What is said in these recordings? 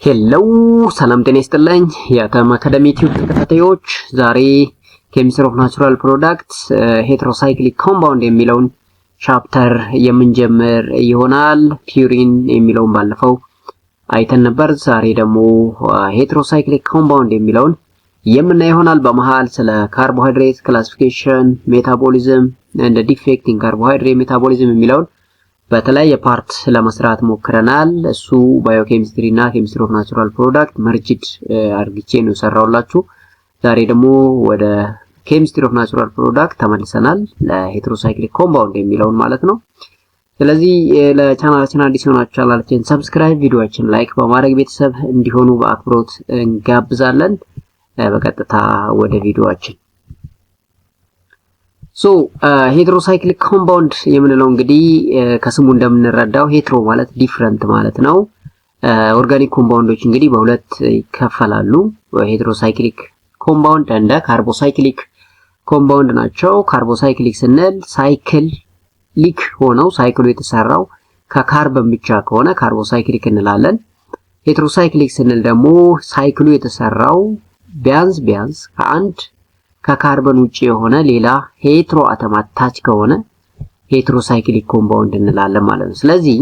ሄሎ ሰላም ጤና ይስጥልኝ የአተም አካዳሚ ቲዩብ ተከታታዮች፣ ዛሬ ኬሚስትሪ ኦፍ ናቹራል ፕሮዳክትስ ሄትሮሳይክሊክ ኮምፓውንድ የሚለውን ቻፕተር የምንጀምር ይሆናል። ፒዩሪን የሚለውን ባለፈው አይተን ነበር። ዛሬ ደግሞ ሄትሮሳይክሊክ ኮምፓውንድ የሚለውን የምናይ ይሆናል። በመሃል ስለ ካርቦሃይድሬት ክላሲፊኬሽን፣ ሜታቦሊዝም እንደ ዲፌክቲንግ ካርቦሃይድሬት ሜታቦሊዝም የሚለውን በተለያየ ፓርት ለመስራት ሞክረናል። እሱ ባዮኬሚስትሪ እና ኬሚስትሪ ኦፍ ናቹራል ፕሮዳክት መርጅድ አርግቼ ነው ሰራውላችሁ። ዛሬ ደግሞ ወደ ኬሚስትሪ ኦፍ ናቹራል ፕሮዳክት ተመልሰናል፣ ለሄትሮሳይክሊክ ኮምፓውንድ የሚለውን ማለት ነው። ስለዚህ ለቻናላችን አዲስ ሆናችሁ ቻናላችን ሰብስክራይብ፣ ቪዲዮአችን ላይክ በማድረግ ቤተሰብ እንዲሆኑ በአክብሮት እንጋብዛለን። በቀጥታ ወደ ቪዲዮአችን ሄትሮሳይክሊክ ኮምፓውንድ የምንለው እንግዲህ ከስሙ እንደምንረዳው ሄትሮ ማለት ዲፍረንት ማለት ነው። ኦርጋኒክ ኮምፓውንዶች እንግዲህ በሁለት ይከፈላሉ። ሄትሮሳይክሊክ ኮምፓውንድ እንደ ካርቦሳይክሊክ ኮምፓውንድ ናቸው። ካርቦሳይክሊክ ስንል ሳይክሊክ ሆነው ሳይክሉ የተሰራው ከካርበን ብቻ ከሆነ ካርቦሳይክሊክ እንላለን። ሄትሮሳይክሊክ ስንል ደግሞ ሳይክሉ የተሰራው ቢያንስ ከካርበን ውጪ የሆነ ሌላ ሄትሮ አተም አታች ከሆነ ሄትሮሳይክሊክ ኮምፓውንድ እንላለን ማለት ነው። ስለዚህ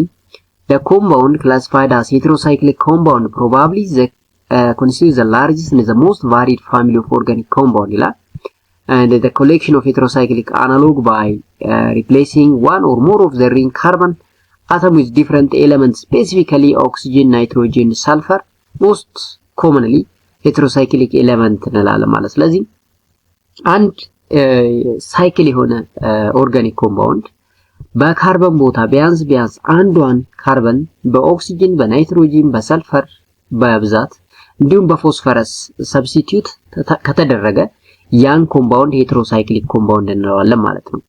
the compound classified as heterocyclic compound probably constitutes the largest and the most varied family of organic compound ይላል። and the collection of heterocyclic analog by replacing one or more of the ring carbon atom with different elements, specifically oxygen, nitrogen, sulfur, most commonly heterocyclic element እንላለን ማለት። ስለዚህ አንድ ሳይክል የሆነ ኦርጋኒክ ኮምፓውንድ በካርበን ቦታ ቢያንስ አንዷን ካርበን በኦክሲጅን፣ በናይትሮጂን፣ በሰልፈር በብዛት እንዲሁም በፎስፈረስ ሰብስቲቲዩት ከተደረገ ያን ኮምፓውንድ ሄትሮሳይክሊክ ኮምፓውንድ እንለዋለን ማለት ነው።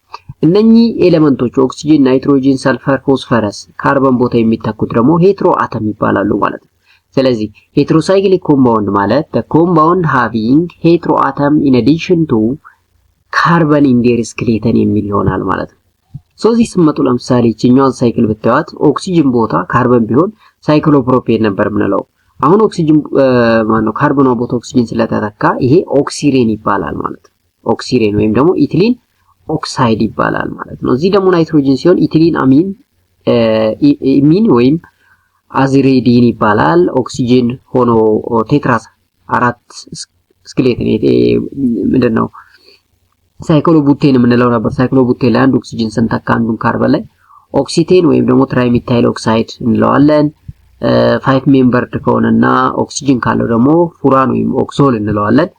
እነኚህ ኤሌመንቶች ኦክሲጅን፣ ናይትሮጂን፣ ሰልፈር፣ ፎስፈረስ ካርበን ቦታ የሚተኩት ደግሞ ሄትሮ አተም ይባላሉ ማለት ነው። ስለዚህ heteroscyclic compound ማለት the compound having hetero atom in addition to carbon in their skeleton የሚል ይሆናል ማለት ነው። እዚህ ስመጡ ለምሳሌ እቺኛዋን ሳይክል ብታዩት ኦክሲጅን ቦታ ካርበን ቢሆን ሳይክሎፕሮፔን ነበር የምንለው። አሁን ኦክሲጅን ካርበኗ ቦታ ኦክሲጅን ስለተተካ ይሄ ኦክሲሬን ይባላል ማለት ነው። ኦክሲሬን ወይም ደግሞ ኢቲሊን ኦክሳይድ ይባላል ማለት ነው። እዚህ ደግሞ ናይትሮጂን ሲሆን ኢቲሊን አሚን ወይም አዚሬዲን ይባላል። ኦክሲጅን ሆኖ ቴትራስ አራት ስኬሌተን ምንድነው ሳይክሎቡቴን የምንለው ነበር። ሳይክሎቡቴን ላይ አንድ ኦክሲጅን ስንተካ አንዱን ካርበን ላይ ኦክሲቴን ወይም ደግሞ ትራይሚታይል ኦክሳይድ እንለዋለን። 5 ሜምበርድ ከሆነና ኦክሲጅን ካለው ደግሞ ፉራን ወይም ኦክሶል እንለዋለን።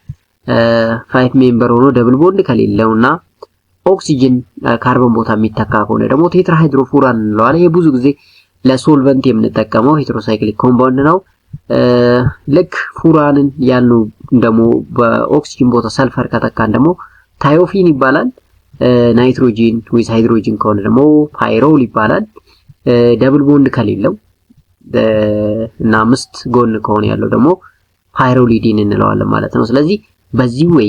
5 ሜምበር ሆኖ ደብል ቦንድ ከሌለውና ኦክሲጅን ካርበን ቦታ የሚተካ ከሆነ ደግሞ ቴትራሃይድሮፉራን እንለዋለን። ይሄ ብዙ ጊዜ ለሶልቨንት የምንጠቀመው ሄትሮሳይክሊክ ኮምፓውንድ ነው። ልክ ፉራንን ያሉ ደግሞ በኦክሲጅን ቦታ ሰልፈር ከተካን ደግሞ ታዮፊን ይባላል። ናይትሮጂን ዊዝ ሃይድሮጂን ከሆነ ደግሞ ፓይሮል ይባላል። ደብል ቦንድ ከሌለው እና አምስት ጎን ከሆነ ያለው ደግሞ ፓይሮሊዲን እንለዋለን ማለት ነው። ስለዚህ በዚህ ወይ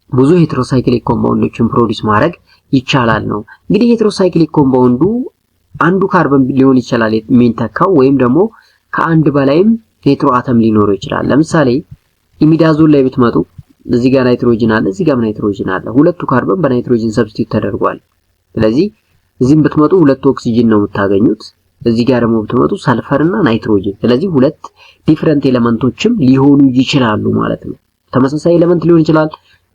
ብዙ ሄትሮሳይክሊክ ኮምፓውንዶችን ፕሮዲዩስ ማድረግ ይቻላል ነው። እንግዲህ ሄትሮሳይክሊክ ኮምፓውንዱ አንዱ ካርበን ሊሆን ይችላል የሚንተካው ወይም ደግሞ ከአንድ በላይም ሄትሮ አተም ሊኖረው ይችላል። ለምሳሌ ኢሚዳዞል ላይ ብትመጡ እዚህ ጋር ናይትሮጂን አለ፣ እዚህ ጋር ናይትሮጂን አለ። ሁለቱ ካርበን በናይትሮጂን ሰብስቲት ተደርጓል። ስለዚህ እዚህም ብትመጡ ሁለት ኦክሲጅን ነው የምታገኙት። እዚህ ጋር ደግሞ ብትመጡ ሰልፈር እና ናይትሮጂን። ስለዚህ ሁለት ዲፈረንት ኤሌመንቶችም ሊሆኑ ይችላሉ ማለት ነው። ተመሳሳይ ኤሌመንት ሊሆን ይችላል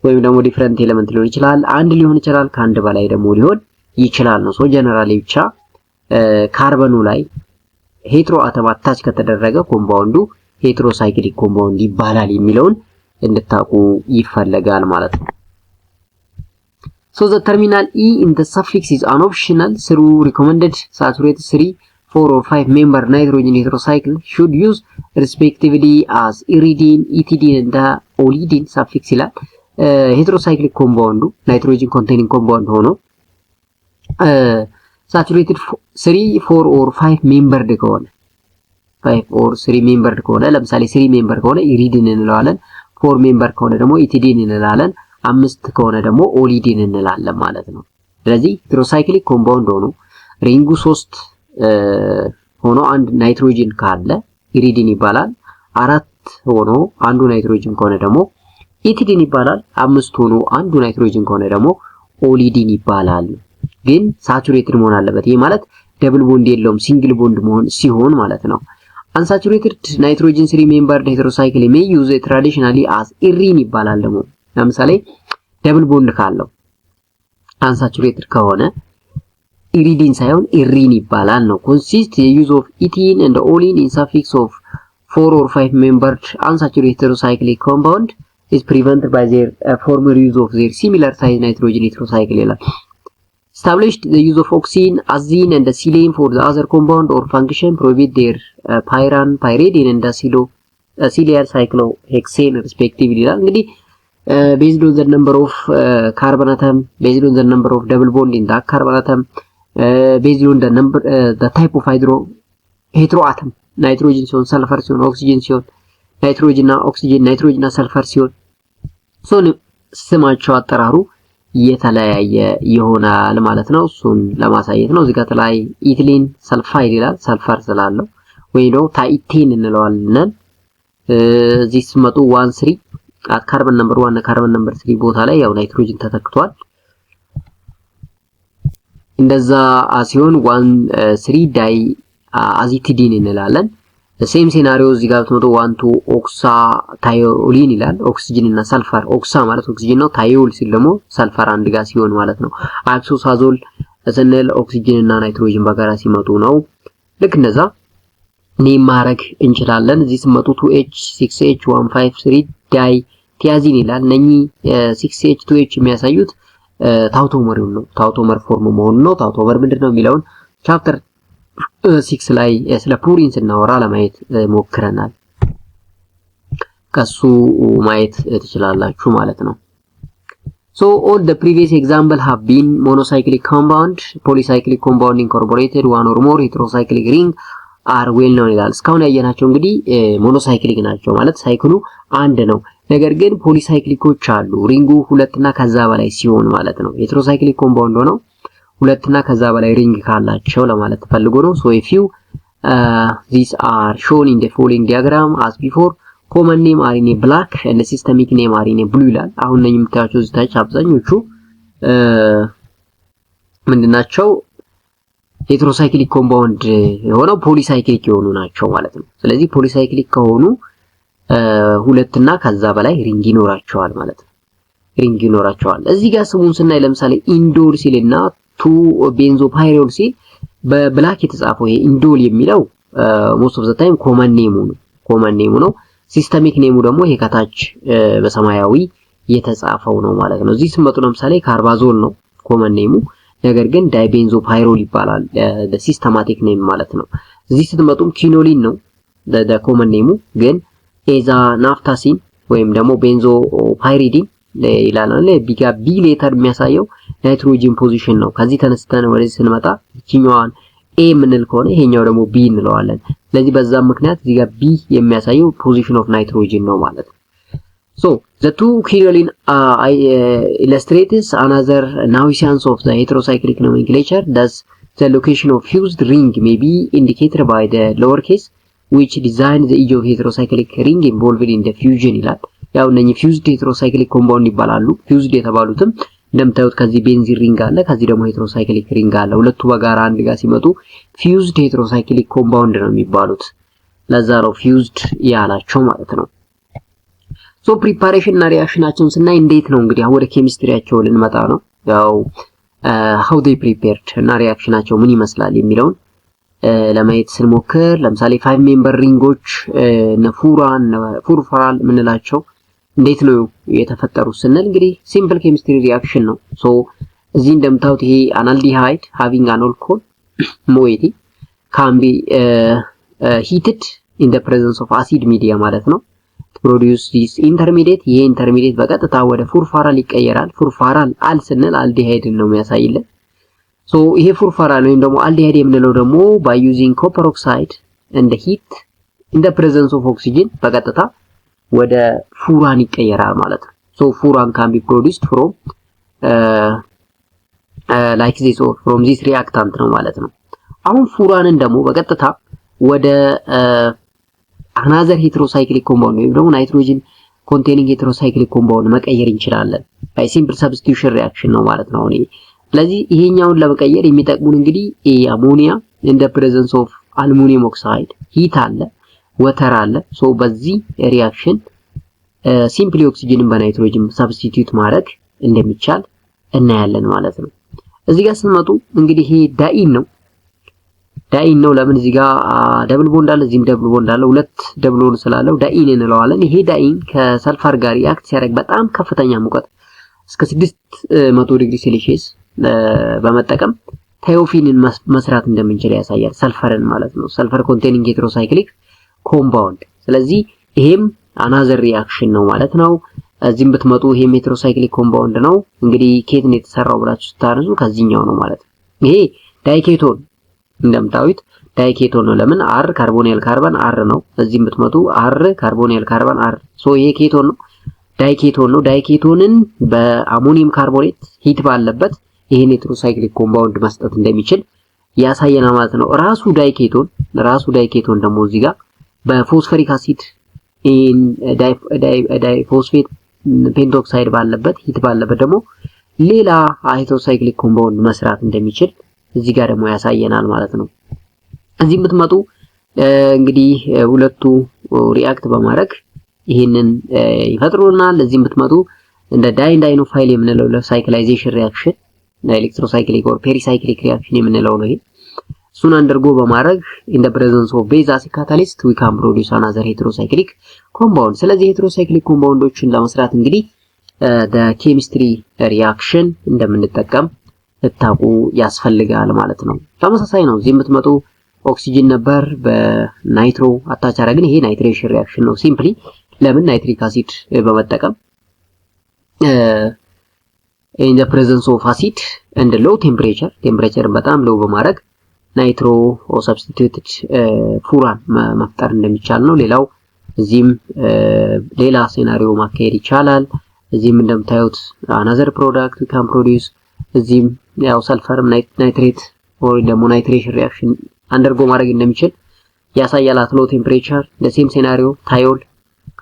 ወይም ደግሞ ዲፈረንት ኤሌመንት ሊሆን ይችላል። አንድ ሊሆን ይችላል፣ ከአንድ በላይ ደግሞ ሊሆን ይችላል ነው። ጀነራሊ ብቻ ካርበኑ ላይ ሄትሮ አተም አታች ከተደረገ ኮምፓውንዱ ሄትሮሳይክሊክ ኮምፓውንድ ይባላል የሚለውን እንድታቁ ይፈልጋል ማለት ነው። the terminal E in the suffix is an optional through recommended saturated 3, 4 or 5 member nitrogen heterocycle should use respectively as iridine, etidine and olidine suffix ይላል። ሄትሮሳይክሊክ ኮምፓውንዱ ናይትሮጂን ኮንቴኒንግ ኮምፓውንድ ሆኖ saturated 3, 4 or 5 membered ከሆነ 5 or 3 membered ከሆነ ለምሳሌ 3 member ከሆነ ኢሪዲን እንለዋለን። 4 member ከሆነ ደግሞ ኢቲዲን እንላለን። 5 ከሆነ ደግሞ ኦሊዲን እንላለን ማለት ነው። ስለዚህ ሄትሮሳይክሊክ ኮምፓውንድ ሆኖ ሪንጉ 3 ሆኖ አንድ ናይትሮጂን ካለ ኢሪዲን ይባላል። 4 ሆኖ አንዱ ናይትሮጅን ከሆነ ደግሞ ኢቲዲን ይባላል። 5 ሆኖ አንዱ ናይትሮጅን ከሆነ ደግሞ ኦሊዲን ይባላል። ግን ሳቹሬትድ መሆን አለበት። ይሄ ማለት ደብል ቦንድ የለውም ሲንግል ቦንድ መሆን ሲሆን ማለት ነው። unsaturated nitrogen 3 membered heterocycle may use it traditionally as irine ይባላል። ደግሞ ለምሳሌ ደብል ቦንድ ካለው unsaturated ከሆነ ኢሪዲን ሳይሆን ኢሪን ይባላል ነው። consist the use of ethene and olein in suffix of 4 or 5 membered unsaturated heterocyclic compound is prevented by their former use of their similar size nitrogen heterocycle ይላል። established the use of oxine, azine and silane for the other compound or function prohibit their pyran, pyridine and acylyl cyclohexane respectively ይላል። እንግዲህ based on the number of carbon atom, based on the number of double bond in the carbon atom, based on the number the type of heteroatom nitrogen ሲሆን ሰልፈር ሲሆን ኦክሲጅን ሲሆን ናይትሮጅን እና ኦክሲጅን ናይትሮጅን እና ሰልፈር ሲሆን ስማቸው አጠራሩ የተለያየ ይሆናል ማለት ነው። እሱን ለማሳየት ነው። እዚህ ጋር ላይ ኢቲሊን ሰልፋይድ ይላል ሰልፈር ስላለው ወይ ነው ታኢቴን እንለዋለን። እዚህ ስመጡ 13 ካርበን ነምበር 1 እና ካርበን ነምበር 3 ቦታ ላይ ያው ናይትሮጅን ተተክቷል። እንደዛ ሲሆን 13 ዳይ አዚቲዲን እንላለን። ሴም ሴናሪዮ እዚህ ጋር ተመቶ 12 ኦክሳ ታዮሊን ይላል። ኦክሲጅን እና ሰልፈር ኦክሳ ማለት ኦክሲጅን ነው። ታዮል ሲል ደግሞ ሰልፈር አንድ ጋር ሲሆን ማለት ነው። አክሶሳዞል ስንል ኦክሲጅን እና ናይትሮጅን በጋራ ሲመጡ ነው። ልክ እንደዛ ኔም ማድረግ እንችላለን። እዚህ ሲመጡ 2H 6H 153 ዳይ ቲያዚን ይላል። እነኚህ 6H 2H የሚያሳዩት ታውቶመር ነው። ታውቶመር ፎርም መሆኑ ነው። ታውቶመር ምንድነው የሚለውን ቻፕተር 6 ላይ ስለ ፑሪን ስናወራ ለማየት ሞክረናል። ከሱ ማየት ትችላላችሁ ማለት ነው። So all the previous example have been monocyclic compound, polycyclic compound incorporated one or more heterocyclic ring are well known ይላል። እስካሁን ያየናቸው እንግዲህ ሞኖሳይክሊክ ናቸው ማለት ሳይክሉ አንድ ነው። ነገር ግን ፖሊሳይክሊኮች አሉ ሪንጉ 2 እና ከዛ በላይ ሲሆን ማለት ነው። ሄተሮሳይክሊክ ኮምፓውንድ ነው 2 እና ከዛ በላይ ሪንግ ካላቸው ለማለት ፈልጎ ነው። so if you these are shown in the following diagram as before, common name are in a black and the systemic name are in a blue ይላል። አሁን ነኝ የምታዩቸው እዚታች አብዛኞቹ ምንድናቸው ሄተሮሳይክሊክ ኮምፓውንድ የሆነው ፖሊሳይክሊክ የሆኑ ናቸው ማለት ነው። ስለዚህ ፖሊሳይክሊክ ከሆኑ 2 እና ከዛ በላይ ሪንግ ይኖራቸዋል ማለት ነው። ሪንግ ይኖራቸዋል። እዚህ ጋር ስሙን ስናይ ለምሳሌ ኢንዶል ሲልና 2 ቤንዞፓይሮል ሲል በብላክ የተጻፈው ይሄ ኢንዶል የሚለው most of the time ኮመን ኔሙ ነው። ሲስተሚክ ኔሙ ደግሞ ይሄ ከታች በሰማያዊ የተጻፈው ነው ማለት ነው። እዚህ ስመጡ ለምሳሌ ካርባዞል ነው ኮመን ኔሙ፣ ነገር ግን ዳይቤንዞፓይሮል ይባላል ሲስተማቲክ ኔም ማለት ነው። እዚህ ስትመጡም ኪኖሊን ነው ኮመን ኔሙ፣ ግን ኤዛ ናፍታሲን ወይም ደግሞ ቤንዞፓይሪዲን ይላል። ቢጋ ቢ ሌተር የሚያሳየው ናይትሮጅን ፖዚሽን ነው። ከዚህ ተነስተን ወደዚህ ስንመጣ እቺኛዋን ኤ ምንል ከሆነ ይሄኛው ደግሞ ቢ እንለዋለን። ስለዚህ በዛም ምክንያት እዚህ ጋር ቢ የሚያሳየው ፖዚሽን ኦፍ ናይትሮጅን ነው ማለት ነው። so the two quinoline illustrates another nuisance of the heterocyclic nomenclature. Thus the location of fused ring may be indicated by the lowercase which design the edge of heterocyclic ring involved in the fusion ይላል። ያው እነኚህ ፊውዝድ ሄተሮሳይክሊክ ኮምፓውንድ ይባላሉ። ፊውዝድ የተባሉትም እንደምታዩት ከዚህ ቤንዚን ሪንግ አለ፣ ከዚህ ደግሞ ሄተሮሳይክሊክ ሪንግ አለ። ሁለቱ በጋራ አንድ ጋር ሲመጡ ፊውዝድ ሄተሮሳይክሊክ ኮምፓውንድ ነው የሚባሉት። ለዛ ነው ፊውዝድ ያላቸው ማለት ነው። ሶ ፕሪፓሬሽን እና ሪአክሽናቸውን ስናይ እንዴት ነው እንግዲህ ወደ ኬሚስትሪያቸው ልንመጣ ነው። ያው how they prepared እና ሪአክሽናቸው ምን ይመስላል የሚለውን ለማየት ስንሞክር ለምሳሌ 5 ሜምበር ሪንጎች ፉርፋራል ምንላቸው እንዴት ነው የተፈጠሩት ስንል እንግዲህ ሲምፕል ኬሚስትሪ ሪአክሽን ነው። ሶ እዚህ እንደምታዩት ይሄ አናልዲሃይድ having an alcohol moiety can be heated in the presence of acid media ማለት ነው to produce this intermediate። ይሄ ኢንተርሚዲየት በቀጥታ ወደ ፉርፋራል ይቀየራል። ፉርፋራል አል ስንል አልዲሃይድ ነው የሚያሳይልን። ሶ ይሄ ፉርፋራል ወይም ደግሞ አልዲሃይድ የምንለው ደግሞ by using copper oxide and the heat in the presence of oxygen በቀጥታ ወደ ፉራን ይቀየራል ማለት ነው። ሶ ፉራን can be produced from like this or from this reactant ነው ማለት ነው። አሁን ፉራንን ደግሞ በቀጥታ ወደ another heterocyclic compound ወይም ደግሞ nitrogen containing heterocyclic compound መቀየር እንችላለን by simple substitution reaction ነው ማለት ነው። ስለዚህ ይሄኛውን ለመቀየር የሚጠቅሙን እንግዲህ አሞኒያ in the presence of aluminum oxide heat አለ water አለ ሶ በዚህ ሪአክሽን ሲምፕሊ ኦክሲጅንን በናይትሮጅን ሰብስቲቲዩት ማድረግ እንደሚቻል እናያለን ማለት ነው። እዚህ ጋር ስንመጡ እንግዲህ ይሄ ዳኢን ነው ለምን እዚህ ጋር ደብል ቦንድ አለ እዚህም ደብል ቦንድ አለ ሁለት ደብል ቦንድ ስላለው ዳኢን እንለዋለን። ይሄ ዳኢን ከሰልፈር ጋር ሪአክት ሲያደርግ በጣም ከፍተኛ ሙቀት እስከ 600 ዲግሪ ሴልሺየስ በመጠቀም ታዮፊንን መስራት እንደምንችል ያሳያል። ሰልፈርን ማለት ነው። ሰልፈር ኮንቴኒንግ ሄትሮሳይክሊክ ኮምፓውንድ። ስለዚህ ይሄም አናዘር ሪአክሽን ነው ማለት ነው። እዚህም ብትመጡ ይሄ ሄትሮሳይክሊክ ኮምፓውንድ ነው። እንግዲህ ኬት ነው የተሰራው ብላችሁ ስታነሱ ከዚህኛው ነው ማለት ነው። ይሄ ዳይኬቶን እንደምታዩት ዳይኬቶን ነው። ለምን አር ካርቦኒል ካርበን አር ነው። እዚህም ብትመጡ አር ካርቦኒል ካርበን አር ሶ ይሄ ኬቶን ነው። ዳይኬቶን ነው። ዳይኬቶንን በአሞኒየም ካርቦኔት ሂት ባለበት ይሄን ሄትሮሳይክሊክ ኮምፓውንድ መስጠት እንደሚችል ያሳየናል ማለት ነው። ራሱ ዳይኬቶን ደግሞ እዚህ ጋር በፎስፈሪክ አሲድ ኢን ዳይፎስፌት ፔንቶክሳይድ ባለበት ሂት ባለበት ደግሞ ሌላ ሄትሮሳይክሊክ ኮምፓውንድ መስራት እንደሚችል እዚህ ጋር ደግሞ ያሳየናል ማለት ነው። እዚህ የምትመጡ እንግዲህ ሁለቱ ሪአክት በማድረግ ይሄንን ይፈጥሩናል። እዚህ የምትመጡ እንደ ዳይኖፋይል የምንለው ለሳይክላይዜሽን ሪአክሽን ኤሌክትሮሳይክሊክ ኦር ፔሪሳይክሊክ ሪአክሽን የምንለው ነው። ይሄ እሱን አንደርጎ በማድረግ in the presence of base acid catalyst we can produce another heterocyclic compound። ስለዚህ ሄትሮሳይክሊክ ኮምፓውንዶችን ለመስራት እንግዲህ the chemistry reaction እንደምንጠቀም ልታውቁ ያስፈልጋል ማለት ነው። ተመሳሳይ ነው። እዚህ የምትመጡ ኦክሲጅን ነበር በናይትሮ አታች አረግን። ይሄ ናይትሬሽን ሪአክሽን ነው። ሲምፕሊ ለምን ናይትሪክ አሲድ በመጠቀም in the presence of acid and low temperature በጣም low በማድረግ ናይትሮ ሰብስቲቲዩትድ ፉራን መፍጠር እንደሚቻል ነው። ሌላው እዚህም ሌላ ሴናሪዮ ማካሄድ ይቻላል። እዚህም እንደምታዩት another product we can produce እዚህም ያው ሰልፈርም ናይትሬት ወይ ደግሞ ናይትሬሽን ሪአክሽን አንደርጎ ማድረግ እንደሚችል ያሳያል። at low temperature the same scenario thiol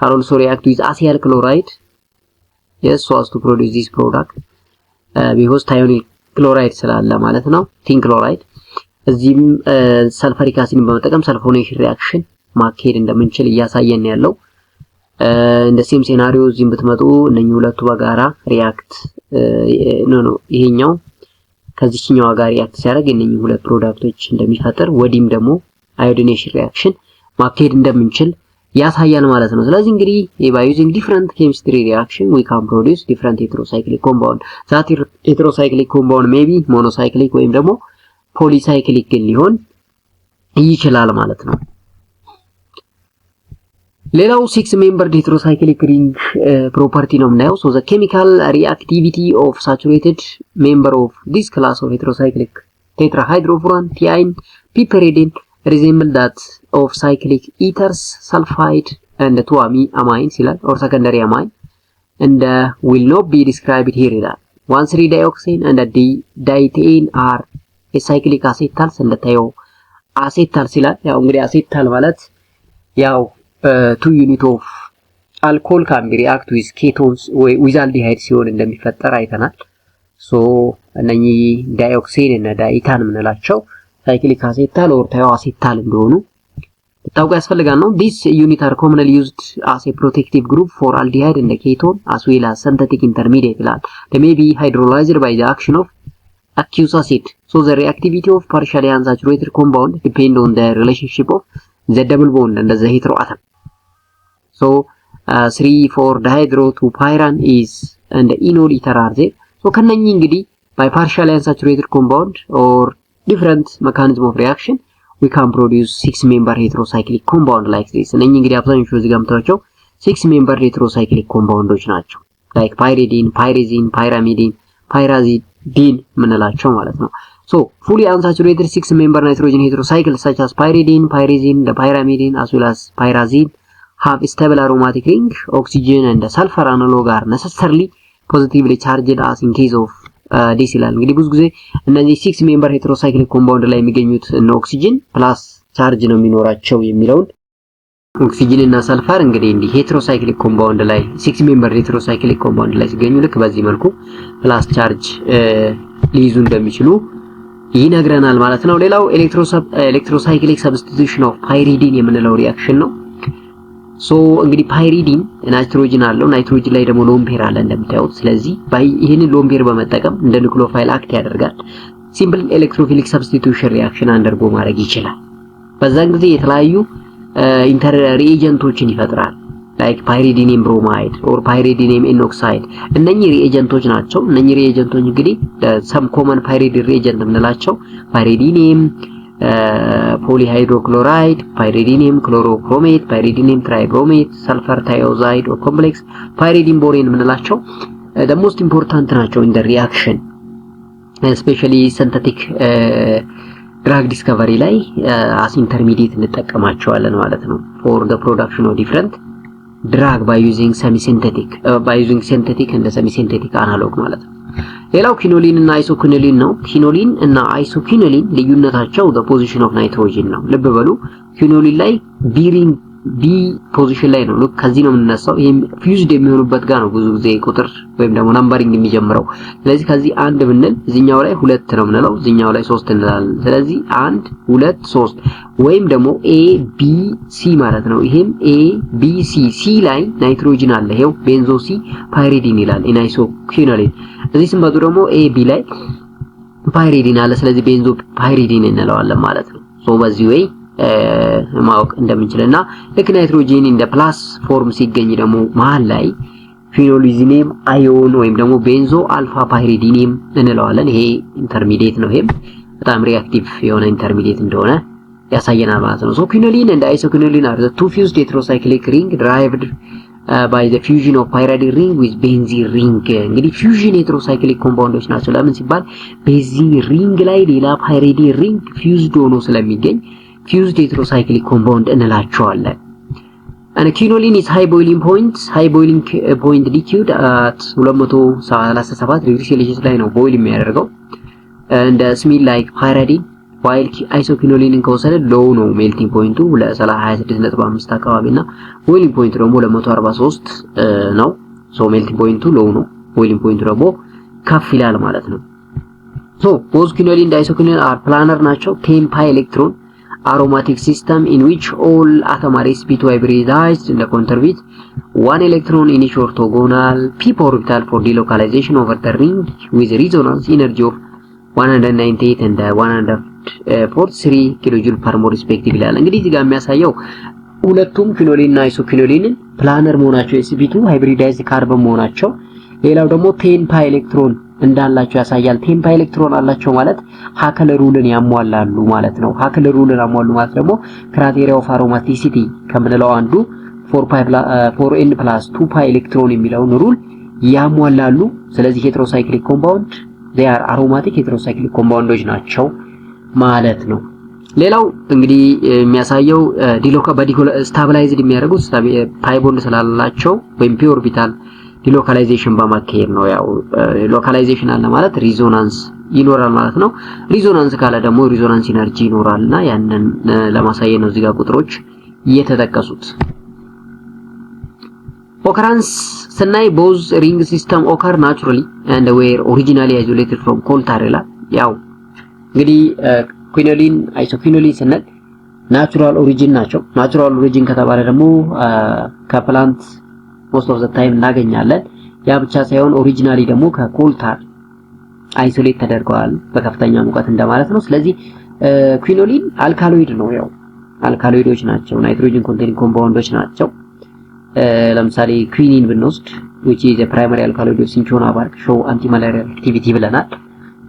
can also react with acyl chloride yes so as to produce this product because thionyl chloride ስላለ ማለት ነው ቲን ክሎራይድ። እዚህም ሰልፈሪክ አሲድን በመጠቀም ሰልፎኔሽን ሪአክሽን ማካሄድ እንደምንችል እያሳየን ያለው እንደ ሴም ሴናሪዮ እዚህም ብትመጡ እነኚህ ሁለቱ በጋራ ሪአክት ይሄኛው ከዚህኛው ጋር ሪአክት ሲያደርግ እነኚህ ሁለት ፕሮዳክቶች እንደሚፈጠር ወዲም ደግሞ አዮዲኔሽን ሪአክሽን ማካሄድ እንደምንችል ያሳያል ማለት ነው። ስለዚህ እንግዲህ by using different chemistry reaction we can produce different heterocyclic compound that heterocyclic compound maybe monocyclic ወይም ደግሞ ፖሊሳይክሊክ ሊሆን ይችላል ማለት ነው። ሌላው 6 membered heterocyclic ring ፕሮፐርቲ ነው የምናየው። so the chemical reactivity of saturated member of this class of heterocyclic tetrahydrofuran thiene piperidine resemble that of cyclic ethers sulfide and 2-amines ይላል or secondary amine and will not be described here ይላል። 1,3-dioxane and diethane are cyclic acetals and acetals ይላል። ያው እንግዲህ አሴታል ማለት ያው 2 unit of alcohol can be react with ketones with aldehyde ሲሆን እንደሚፈጠር አይተናል። so እነኚህ ዳይኦክሲን እና ዳይታን ምንላቸው cyclic acetal or thioacetal እንደሆኑ ታውቁ ያስፈልጋል ነው። these unit are commonly used as a protective group for aldehyde and ketone as well as synthetic intermediate ይላል. they may be hydrolyzed by the action of aqueous acid. so the reactivity of partially unsaturated compound depend on the relationship of the double bond and the heteroatom. so 3,4-dihydro2-pyran is and the enol ether are there. so ከነኚህ እንግዲህ by partially unsaturated compound or different mechanism of reaction we can produce 6-member heterocyclic compound like this. እነኚህ እንግዲህ አብዛኞቹ እዚህ ጋር የምታዩቸው 6-member heterocyclic compounds ናቸው like pyridine, pyrazine, pyrimidine, pyrazidine ምንላቸው ማለት ነው። so fully unsaturated 6-member nitrogen heterocycles such as pyridine, pyrazine, the pyrimidine as well as pyrazine have a stable aromatic ring. Oxygen and the sulfur analog are necessarily positively charged as in case of this ይላል። እንግዲህ ብዙ ጊዜ እነዚህ 6-member heterocyclic compound ላይ የሚገኙት ኦክሲጅን ፕላስ ቻርጅ ነው የሚኖራቸው የሚለውን ኦክሲጅን እና ሰልፈር እንግዲህ እንዲህ ሄትሮሳይክሊክ ኮምፓውንድ ላይ 6 ሜምበር ሄትሮሳይክሊክ ኮምፓውንድ ላይ ሲገኙ ልክ በዚህ መልኩ ፕላስ ቻርጅ ሊይዙ እንደሚችሉ ይነግረናል ማለት ነው። ሌላው ኤሌክትሮሳይክሊክ ሰብስቲቱሽን ኦፍ ፓይሪዲን የምንለው ሪአክሽን ነው። ሶ እንግዲህ ፓይሪዲን ናይትሮጅን አለው፣ ናይትሮጅን ላይ ደግሞ ሎን ፔር አለ እንደምታዩት። ስለዚህ ይሄንን ሎን ፔር በመጠቀም እንደ ኑክሊዮፋይል አክት ያደርጋል። ሲምፕል ኤሌክትሮፊሊክ ሰብስቲቱሽን ሪአክሽን አንደርጎ ማድረግ ይችላል። በዛን ጊዜ የተለያዩ ኢንተር ሪኤጀንቶችን ይፈጥራል። ላይክ ፓይሪዲኒየም ብሮማይድ ኦር ፓይሪዲኒየም ኢኖክሳይድ እነኚህ ሪኤጀንቶች ናቸው። እነኚህ ሪኤጀንቶች እንግዲህ ሰም ኮመን ፓይሪዲን ሪኤጀንት የምንላቸው ፓይሪዲኒየም ፖሊሃይድሮክሎራይድ፣ ፓይሪዲኒየም ክሎሮክሮሜት፣ ፓይሪዲኒየም ትራይብሮሜት፣ ሰልፈር ታዮዛይድ ኦር ኮምፕሌክስ፣ ፓይሪዲን ቦሬን የምንላቸው the most important ናቸው in the reaction especially synthetic drug discovery ላይ as intermediate እንጠቀማቸዋለን ማለት ነው for the production of different drug by using synthetic and semi-synthetic analog ማለት ነው። ሌላው ኪኖሊን እና አይሶኪኖሊን ነው። ኪኖሊን እና አይሶኪኖሊን ልዩነታቸው the position of nitrogen ነው። ልብ በሉ ኪኖሊን ላይ ቢ ፖዚሽን ላይ ነው። ከዚህ ነው የምንነሳው። ይሄም ፊውዝድ የሚሆኑበት ጋር ነው ብዙ ጊዜ ቁጥር ወይም ደግሞ ናምበሪንግ የሚጀምረው። ስለዚህ ከዚህ አንድ ብንል እዚህኛው ላይ ሁለት ነው የምንለው፣ እዚህኛው ላይ ሶስት እንላለን። ስለዚህ 1 2 3 ወይም ደግሞ ኤ ቢ ሲ ማለት ነው። ይሄም ኤ ቢ ሲ ላይ ናይትሮጅን አለ። ይሄው ቤንዞ ሲ ፓይሪዲን ይላል ኢናይሶኪኖሊን። እዚህ ስንመጡ ደግሞ ኤ ቢ ላይ ፓይሪዲን አለ። ስለዚህ ቤንዞ ፓይሪዲን እንለዋለን ማለት ነው። ሶ በዚህ ወይ ማወቅ እንደምንችልና ልክ ናይትሮጂን እንደ ፕላስ ፎርም ሲገኝ ደግሞ መሃል ላይ ፊኖሊዚኒየም አዮን ወይም ደግሞ ቤንዞ አልፋ ፓይሪዲኒየም እንለዋለን። ይሄ ኢንተርሚዲየት ነው። ይሄም በጣም ሪአክቲቭ የሆነ ኢንተርሚዲየት እንደሆነ ያሳየናል ማለት ነው። ሶ ኪኖሊን and isoquinoline are the two fused heterocyclic ring derived by the fusion of pyridine ring with benzene ring። እንግዲህ ፊውዥን ሄትሮሳይክሊክ ኮምፓውንዶች ናቸው። ለምን ሲባል ቤንዚን ሪንግ ላይ ሌላ ፓይሪዲን ሪንግ ፊውዝድ ሆኖ ስለሚገኝ fused heterocyclic compound እንላቸዋለን። and quinoline is high boiling point liquid at 237 ዲግሪ ሴልሺየስ ላይ ነው ቦይል የሚያደርገው and smell like pyridine while isoquinoline ከወሰደ low ነው melting point ለ26.5 አካባቢና boiling point ደግሞ ለ143 ነው። so melting point low ነው፣ boiling point ደግሞ ከፍ ይላል ማለት ነው። so both quinoline and isoquinoline are planar ናቸው። 10 pi electron aromatic system in which all atoms are sp2 hybridized and contribute one electron in each orthogonal p orbital for delocalization over the ring with resonance energy of 198 and 143 kilojoule per mole respectively ይላል። እንግዲህ እዚህ ጋር የሚያሳየው ሁለቱም ኪኖሊን እና አይሶኪኖሊን ፕላነር መሆናቸው sp2 hybridized ካርበን መሆናቸው፣ ሌላው ደግሞ 10 pi electron እንዳላቸው ያሳያል። 10 pi electron አላቸው ማለት ሃከል ሩልን ያሟላሉ ማለት ነው። ሃከል ሩልን ያሟሉ ማለት ደግሞ ክራይቴሪያ ኦፍ አሮማቲሲቲ ከምንለው አንዱ 4n + 2 pi electron የሚለውን ሩል ያሟላሉ። ስለዚህ ሄትሮሳይክሊክ ኮምፓውንድ they are aromatic heterocyclic ኮምፓውንዶች ናቸው ማለት ነው። ሌላው እንግዲህ የሚያሳየው ስታቢላይዝድ የሚያደርጉት ፓይ ቦንድ ስላላቸው ወይም ፒ ኦርቢታል ዲሎካላይዜሽን በማካሄድ ነው። ያው ሎካላይዜሽን አለ ማለት ሪዞናንስ ይኖራል ማለት ነው። ሪዞናንስ ካለ ደግሞ ሪዞናንስ ኢነርጂ ይኖራልና ያንን ለማሳየት ነው እዚህ ጋር ቁጥሮች እየተጠቀሱት። ኦከራንስ ስናይ ቦዝ ሪንግ ሲስተም ኦከር ናቹራሊ and were originally isolated from coal tar ይላል። ያው እንግዲህ ኪኖሊን አይሶኪኖሊን ስንል ናቹራል ኦሪጂን ናቸው። ናቹራል ኦሪጂን ከተባለ ደግሞ ከፕላንት most of the time እናገኛለን። ያ ብቻ ሳይሆን ኦሪጂናሊ ደግሞ ከኮል ታር አይሶሌት ተደርገዋል በከፍተኛ ሙቀት እንደማለት ነው። ስለዚህ ኪኖሊን አልካሎይድ ነው። ያው አልካሎይዶች ናቸው፣ ናይትሮጅን ኮንቴኒንግ ኮምፓውንዶች ናቸው። ለምሳሌ ኪኒን ብንወስድ which is a primary alkaloid of cinchona bark show anti-malarial activity ብለናል።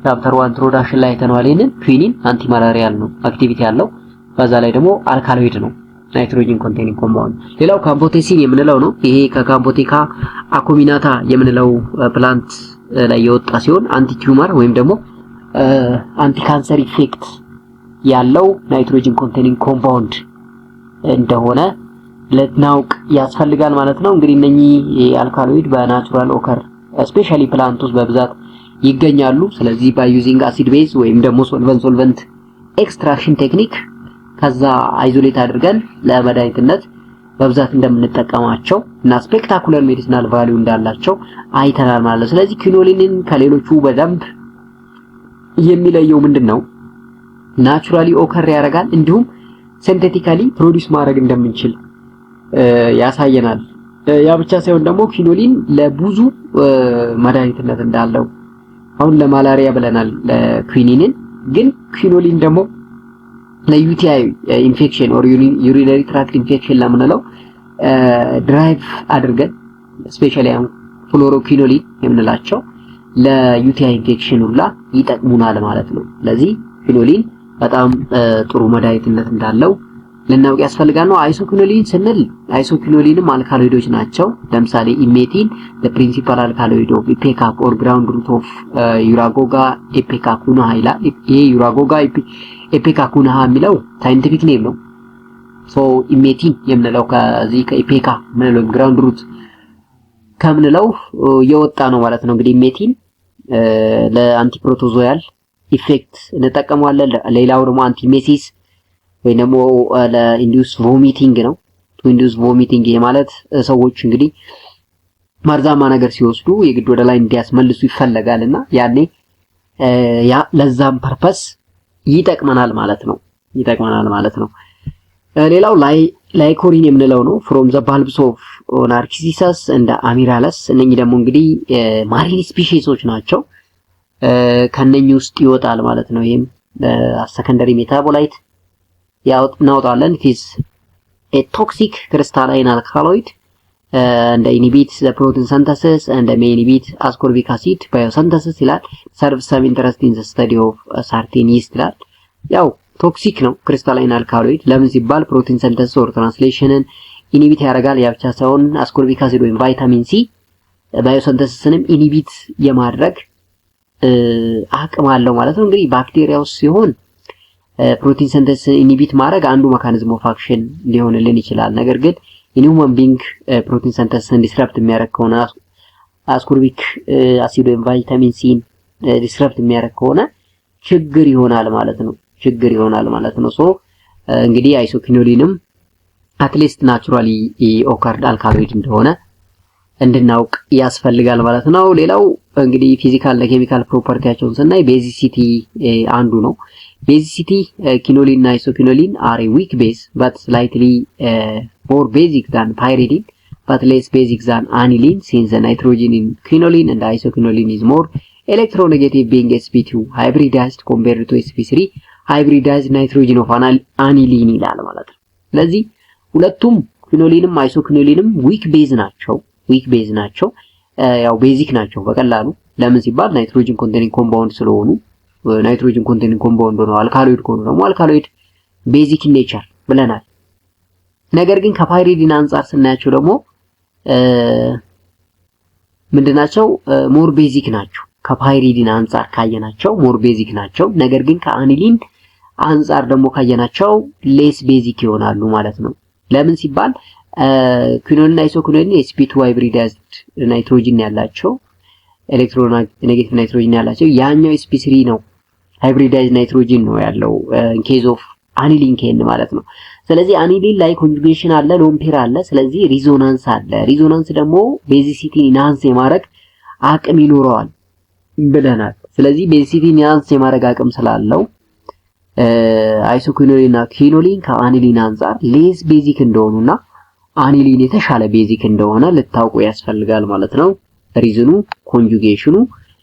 ቻፕተር 1 ኢንትሮዳክሽን ላይ ተነዋል። ይሄንን ኪኒን አንቲማላሪያል ነው አክቲቪቲ ያለው፣ በዛ ላይ ደግሞ አልካሎይድ ነው ናይትሮጅን ኮንቴኒንግ ኮምፓውንድ። ሌላው ካምፖቴሲን የምንለው ነው። ይሄ ከካምፖቴካ አኮሚናታ የምንለው ፕላንት ላይ የወጣ ሲሆን አንቲ ቲዩመር ወይም ደግሞ አንቲ ካንሰር ኢፌክት ያለው ናይትሮጅን ኮንቴኒንግ ኮምፓውንድ እንደሆነ ለናውቅ ያስፈልጋል ማለት ነው። እንግዲህ እነኚህ አልካሎይድ በናቹራል ኦከር ስፔሻሊ ፕላንቶስ በብዛት ይገኛሉ። ስለዚህ ባይ ዩዚንግ አሲድ ቤዝ ወይም ደግሞ ሶልቨንት ኤክስትራክሽን ቴክኒክ ከዛ አይዞሌት አድርገን ለመድኃኒትነት በብዛት እንደምንጠቀማቸው እና ስፔክታኩለር ሜዲሲናል ቫልዩ እንዳላቸው አይተናል ማለት ነው። ስለዚህ ኪኖሊንን ከሌሎቹ በደንብ የሚለየው ምንድነው? ናቹራሊ ኦከር ያደርጋል እንዲሁም ሲንቴቲካሊ ፕሮዲዩስ ማድረግ እንደምንችል ያሳየናል። ያ ብቻ ሳይሆን ደግሞ ኪኖሊን ለብዙ መድኃኒትነት እንዳለው አሁን ለማላሪያ ብለናል ለኩዊኒንን፣ ግን ኪኖሊን ደግሞ ለዩቲአይ ኢንፌክሽን ኦር ዩሪነሪ ትራክት ኢንፌክሽን ለምንለው ድራይቭ አድርገን ስፔሻሊ አሁን ፍሎሮኪኖሊን የምንላቸው ለዩቲአይ ኢንፌክሽን ሁላ ይጠቅሙናል ማለት ነው። ስለዚህ ኪኖሊን በጣም ጥሩ መድኃኒትነት እንዳለው ልናውቅ ያስፈልጋል ነው። አይሶኪኖሊን ስንል አይሶኪኖሊንም አልካሎይዶች ናቸው። ለምሳሌ ኢሜቲን the principal alkaloid of ipecac or ground root of ዩራጎጋ ኢፔካኩናሃ ይላል። ይሄ ዩራጎጋ ኢፔካኩናሃ የሚለው ሳይንቲፊክ ኔም ነው። ሶ ኢሜቲን የምንለው ከዚህ ከኢፔካ ምንለው ግራውንድ ሩት ከምንለው የወጣ ነው ማለት ነው። እንግዲህ ኢሜቲን ለአንቲፕሮቶዞያል ኢፌክት እንጠቀመዋለን። ሌላው ደግሞ አንቲሜሲስ ወይ ደግሞ ለኢንዱስ ቮሚቲንግ ነው። ኢንዱስ ቮሚቲንግ ማለት ሰዎች እንግዲህ መርዛማ ነገር ሲወስዱ የግድ ወደ ላይ እንዲያስመልሱ ይፈለጋልና ያኔ ያ ለዛም ፐርፐስ ይጠቅመናል ማለት ነው። ሌላው ላይኮሪን የምንለው ነው from the bulbs of Narcissus and Amaryllis። እነኚህ ደግሞ እንግዲህ ማሪን ስፒሺሶች ናቸው። ከነኚህ ውስጥ ይወጣል ማለት ነው። ይሄም ሰከንደሪ ሜታቦላይት እናወጣለን። it is a toxic crystalline alkaloid and inhibits the protein synthesis and may inhibit ascorbic acid biosynthesis ይላል። serves some interest in the study of certain yeast ይላል። ያው ቶክሲክ ነው ክሪስታላይን አልካሎይድ። ለምን ሲባል ፕሮቲን ሲንተሲስ ኦር ትራንስሌሽንን ኢኒቢት ያደርጋል። ያ ብቻ ሳይሆን አስኮርቢክ አሲድ ወይም ቫይታሚን ሲ ባዮሲንተሲስንም ኢኒቢት የማድረግ አቅም አለው ማለት ነው። እንግዲህ ባክቴሪያው ሲሆን ፕሮቲን ሲንተሲስ ኢኒቢት ማድረግ አንዱ ሜካኒዝም ኦፍ አክሽን ሊሆንልን ይችላል። ነገር ግን ኢንሁማን ቢንግ ፕሮቲን ሲንተሲስን ዲስረፕት የሚያደርግ ከሆነ አስኮርቢክ አሲድ ወይም ቫይታሚን ሲን ዲስረፕት የሚያደርግ ከሆነ ችግር ይሆናል ማለት ነው። ሶ እንግዲህ አይሶኪኖሊንም አትሊስት ናቹራሊ ኦከርድ አልካሎይድ እንደሆነ እንድናውቅ ያስፈልጋል ማለት ነው። ሌላው እንግዲህ ፊዚካል ለኬሚካል ፕሮፐርቲያቸውን ስናይ ቤዚሲቲ አንዱ ነው። ቤዚሲቲ ኪኖሊን እና አይሶኪኖሊን are a weak base but slightly more basic than pyridine but less basic than aniline since the nitrogen in quinoline and isoquinoline is more electronegative being sp2 hybridized compared to sp3 hybridized nitrogen of aniline ይላል ማለት ነው። ስለዚህ ሁለቱም ኪኖሊንም አይሶኪኖሊንም ዊክ ቤዝ ናቸው። ያው ቤዚክ ናቸው በቀላሉ። ለምን ሲባል ናይትሮጅን ኮንቴኒንግ ኮምፓውንድ ስለሆኑ ናይትሮጅን ኮንቴኒንግ ኮምፓውንድ ነው። አልካሎይድ ከሆኑ ደግሞ አልካሎይድ ቤዚክ ኔቸር ብለናል። ነገር ግን ከፓይሪዲን አንፃር ስናያቸው ደግሞ ምንድናቸው? ሞር ቤዚክ ናቸው። ከፓይሪዲን አንፃር ካየናቸው ሞር ቤዚክ ናቸው። ነገር ግን ከአኒሊን አንፃር ደግሞ ካየናቸው ሌስ ቤዚክ ይሆናሉ ማለት ነው። ለምን ሲባል ኪኖሊን አይሶኪኖሊን sp2 ሃይብሪዳይዝድ ናይትሮጅን ያላቸው ኤሌክትሮኔጌቲቭ ናይትሮጅን ያላቸው፣ ያኛው sp3 ነው ሃይብሪዳይዝድ ናይትሮጅን ነው ያለው in case of aniline ኬን ማለት ነው። ስለዚህ አኒሊን ላይ ኮንጁጌሽን አለ፣ ሎን ፔር አለ። ስለዚህ ሪዞናንስ አለ። ሪዞናንስ ደግሞ ቤዚሲቲ ኢንሃንስ የማድረግ አቅም ይኖረዋል ብለናል። ስለዚህ ቤዚሲቲ ኢንሃንስ የማድረግ አቅም ስላለው አይሶኪኖሊን እና ኪኖሊን ከአኒሊን አንፃር ሌስ ቤዚክ እንደሆኑና አኒሊን የተሻለ ቤዚክ እንደሆነ ልታውቁ ያስፈልጋል ማለት ነው። ሪዝኑ ኮንጁጌሽኑ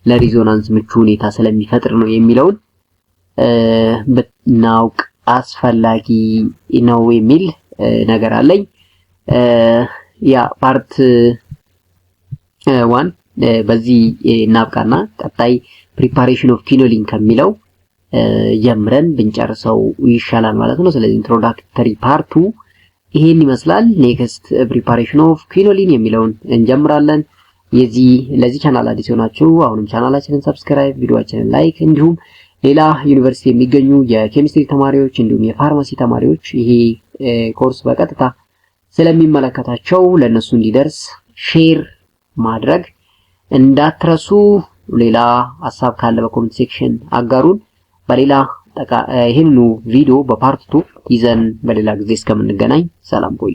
ለሪዞናንስ ምቹ ሁኔታ ስለሚፈጥር ነው የሚለውን ብናውቅ አስፈላጊ ነው የሚል ነገር አለኝ። ያ ፓርት 1 በዚህ እናብቃና ቀጣይ ፕሪፓሬሽን ኦፍ ኪኖሊን ከሚለው ጀምረን ብንጨርሰው ይሻላል ማለት ነው። ስለዚህ ኢንትሮዳክተሪ ፓርቱ ይሄን ይመስላል። ኔክስት ፕሪፓሬሽን ኦፍ ኪኖሊን የሚለውን እንጀምራለን። ለዚህ ቻናል አዲስ ሆናችሁ አሁንም ቻናላችንን ሰብስክራይብ፣ ቪዲዮአችንን ላይክ፣ እንዲሁም ሌላ ዩኒቨርሲቲ የሚገኙ የኬሚስትሪ ተማሪዎች እንዲሁም የፋርማሲ ተማሪዎች ይሄ ኮርስ በቀጥታ ስለሚመለከታቸው ለነሱ እንዲደርስ ሼር ማድረግ እንዳትረሱ። ሌላ ሐሳብ ካለ በኮሜንት ሴክሽን አጋሩን። በሌላ ይሄንኑ ቪዲዮ በፓርት 2 ይዘን በሌላ ጊዜ እስከምንገናኝ ሰላም ቆዩ።